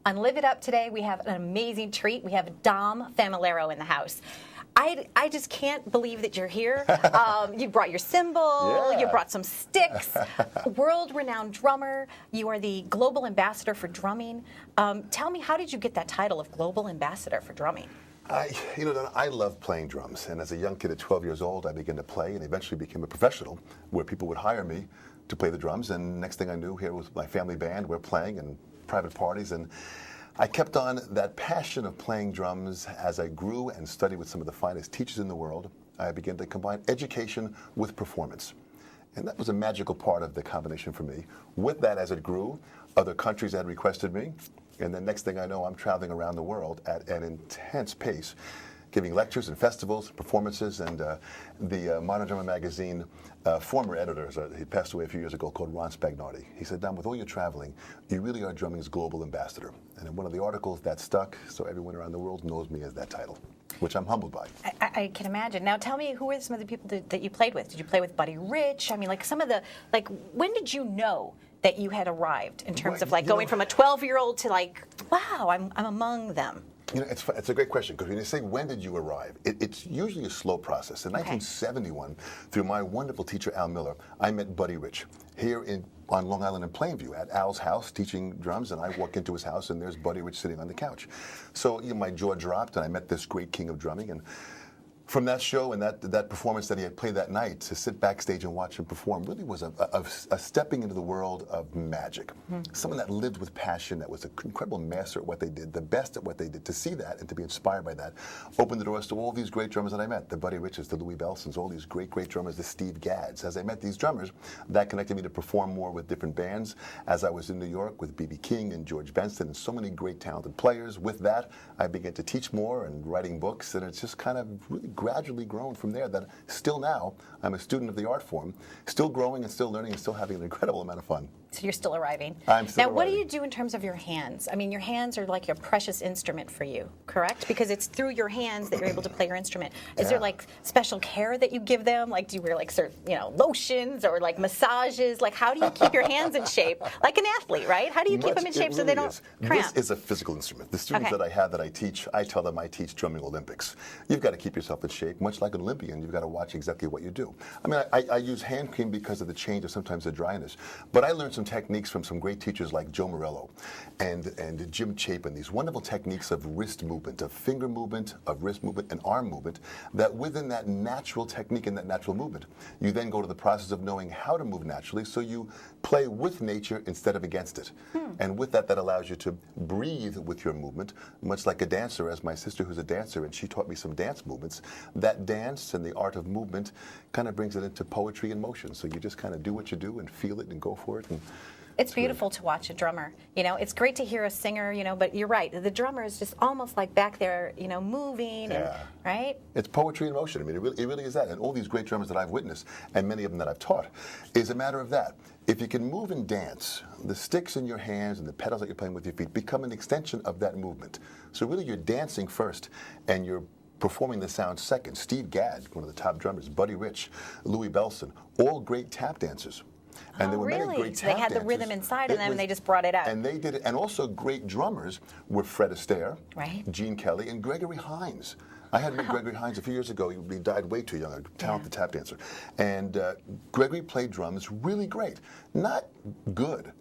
On Live It Up today, we have an amazing treat. We have Dom Famularo in the house. I just can't believe that you're here. You brought your cymbal, you brought some sticks. World-renowned drummer. You are the global ambassador for drumming. Tell me, how did you get that title of global ambassador for drumming? I love playing drums, and as a young kid at 12 years old, I began to play and eventually became a professional where people would hire me to play the drums, and next thing I knew, here was my family band. We're playing in private parties, and I kept on that passion of playing drums as I grew and studied with some of the finest teachers in the world. I began to combine education with performance. And that was a magical part of the combination for me. With that, as it grew, other countries had requested me. And then next thing I know, I'm traveling around the world at an intense pace, giving lectures and festivals, performances, and the Modern Drummer magazine former editor, he passed away a few years ago, called Ron Spagnardi. He said, Dom, with all your traveling, you really are drumming's global ambassador. And in one of the articles, that stuck, so everyone around the world knows me as that title, which I'm humbled by. I can imagine. Now tell me, who were some of the people that you played with? Did you play with Buddy Rich? I mean, like some of the, like, when did you know that you had arrived in terms of like going from a 12-year-old to like, wow, I'm among them? It's a great question, because when you say, when did you arrive, it's usually a slow process. In 1971, through my wonderful teacher, Al Miller, I met Buddy Rich here on Long Island in Plainview at Al's house teaching drums, and I walk into his house, and there's Buddy Rich sitting on the couch. So my jaw dropped, and I met this great king of drumming. And from that show and that performance that he had played that night, to sit backstage and watch him perform really was a stepping into the world of magic. Someone that lived with passion, that was an incredible master at what they did, the best at what they did. To see that and to be inspired by that opened the doors to all these great drummers that I met, the Buddy Riches, the Louis Belsons, all these great drummers, the Steve Gadds. As I met these drummers, that connected me to perform more with different bands. As I was in New York with B.B. King and George Benson and so many great talented players, with that, I began to teach more and writing books, and it's just kind of really gradually grown from there, that still now I'm a student of the art form, still growing and still learning and still having an incredible amount of fun. So you're still arriving. I'm still arriving. Now, what do you do in terms of your hands? I mean, your hands are like a precious instrument for you, correct? Because it's through your hands that you're able to play your instrument. Is there like special care that you give them? Like, do you wear like certain, lotions or like massages? Like, how do you keep your hands in shape? Like an athlete, right? How do you keep them in shape so they don't cramp? This is a physical instrument. The students that I have that I teach, I tell them I teach drumming Olympics. You've got to keep yourself in shape, much like an Olympian. You've got to watch exactly what you do. I mean, I use hand cream because of the change of sometimes the dryness, but I learned some techniques from some great teachers like Joe Morello and Jim Chapin, these wonderful techniques of wrist movement, of finger movement, of wrist movement, and arm movement, that within that natural technique and that natural movement, you then go to the process of knowing how to move naturally, so you play with nature instead of against it. And with that allows you to breathe with your movement, much like a dancer, as my sister who's a dancer, and she taught me some dance movements. That dance and the art of movement kind of brings it into poetry and motion. So you just kind of do what you do and feel it and go for it. And it's beautiful to watch a drummer. It's great to hear a singer, but you're right. The drummer is just almost like back there, moving, and, right? It's poetry in motion. I mean, it really is that. And all these great drummers that I've witnessed, and many of them that I've taught, is a matter of that. If you can move and dance, the sticks in your hands and the pedals that you're playing with your feet become an extension of that movement. So really you're dancing first, and you're performing the sound second. Steve Gadd, one of the top drummers, Buddy Rich, Louis Bellson, all great tap dancers. And there were many great tap they had the rhythm inside of them, and they just brought it out. And they did it. And also great drummers were Fred Astaire, Gene Kelly, and Gregory Hines. I had met Gregory Hines a few years ago. He died way too young, a talented tap dancer. And Gregory played drums really great. Not good,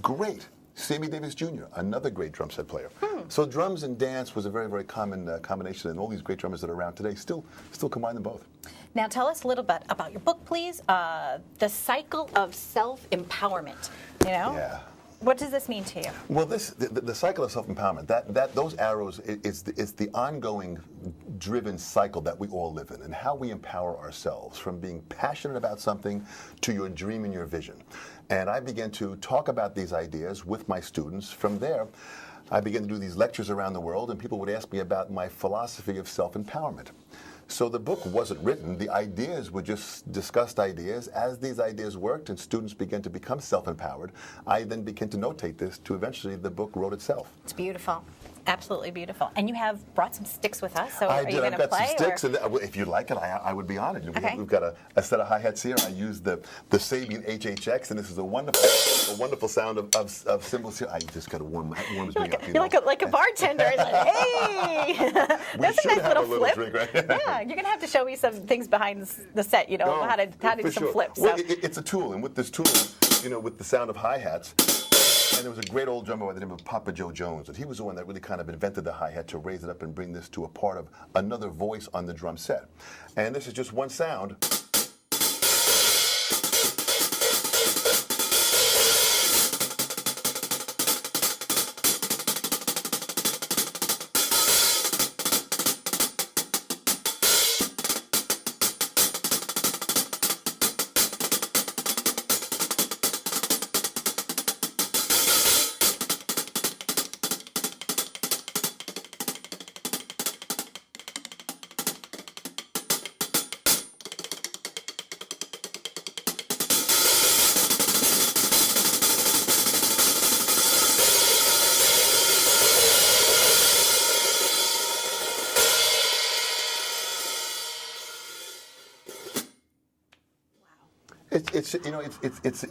great. Sammy Davis Jr., another great drum set player. So drums and dance was a very, very common combination, and all these great drummers that are around today still combine them both. Now tell us a little bit about your book, please. The Cycle of Self-Empowerment. What does this mean to you? Well, the cycle of self-empowerment, those arrows is the ongoing driven cycle that we all live in, and how we empower ourselves, from being passionate about something to your dream and your vision. And I began to talk about these ideas with my students. From there, I began to do these lectures around the world, and people would ask me about my philosophy of self-empowerment. So the book wasn't written. The ideas were just discussed ideas. As these ideas worked and students began to become self-empowered, I then began to notate this to eventually the book wrote itself. It's beautiful. Absolutely beautiful. And you have brought some sticks with us, so I are did. you going I've to got play? some sticks, and if you'd like it, I would be honored. Okay. We've got a set of hi-hats here. I use the Sabian HHX, and this is a wonderful sound of cymbals here. I just got to warm me up. You're like a bartender. It's like, hey, that's a nice little flip. Drink, right? Yeah, you're going to have to show me some things behind the set, how to do some flips. Well, So. it's a tool, and with this tool, with the sound of hi-hats, and there was a great old drummer by the name of Papa Joe Jones, and he was the one that really kind of invented the hi-hat to raise it up and bring this to a part of another voice on the drum set. And this is just one sound.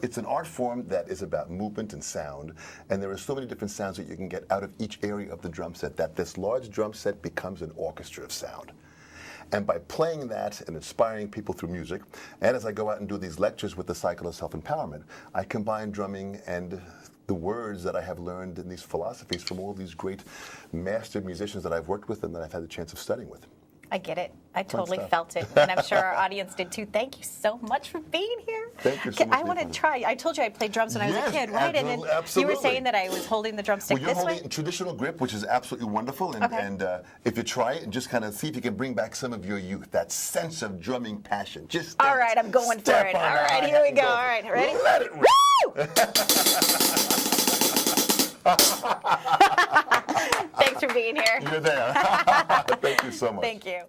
It's an art form that is about movement and sound, and there are so many different sounds that you can get out of each area of the drum set that this large drum set becomes an orchestra of sound. And by playing that and inspiring people through music, and as I go out and do these lectures with the cycle of self-empowerment, I combine drumming and the words that I have learned in these philosophies from all these great master musicians that I've worked with and that I've had the chance of studying with. I get it. I totally stuff. felt it, and I'm sure our audience did too. Thank you so much for being here. Thank you so much. I want to try. I told you I played drums when I was a kid, right? And then absolutely. you were saying that I was holding the drumstick Well, you're this way. holding traditional grip, which is absolutely wonderful. And, Okay. and if you try it and just kind of see if you can bring back some of your youth, that sense of drumming passion. Just All right, I'm going for it. All right, here we go. All right, ready? Let it rip. Woo! Thanks for being here. You're there. Thank you so much. Thank you.